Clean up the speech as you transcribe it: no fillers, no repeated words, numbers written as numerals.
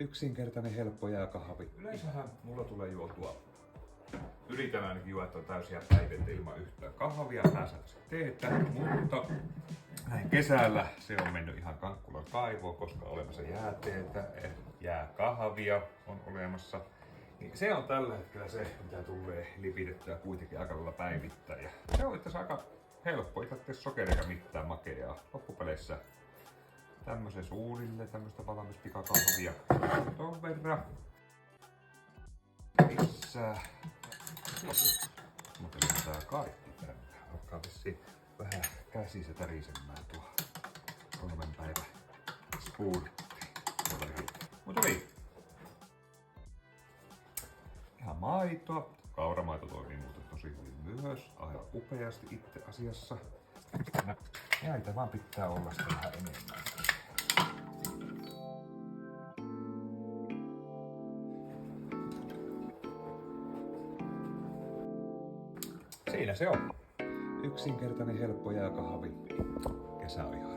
Yksinkertainen, helppo jääkahvi. Yleensähän mulla tulee juotua. Yritän ainakin juotua täysiä päiviä ilman yhtään kahvia, pääsääntöisesti teetä, mutta näin kesällä se on mennyt ihan Kankkulan kaivoon, koska on olemassa jääteetä, jääkahvia on olemassa. Niin se on tällä hetkellä se, mitä tulee lipitettyä kuitenkin aika lailla päivittäin. Ja se on itse aika helppo, ei tarvitse sokeria mitään makeaa. Loppupeleissä tämmösen suunnille, tämmöstä valmis pikakahvia ton verran. Lisää. Mutta tää kaikki tänne. Alkaa vissiin vähän käsissä tärisemään tuo 3 päivän spuuritti. Mutta niin. Ihan maitoa. Kauramaito toimii muuten tosi hyvin myös. Aivan upeasti itse asiassa. Jäitä vaan pitää olla sitä vähän enemmän. Siinä se on. Yksinkertainen, helppo jääkahvi. Kesä on ihan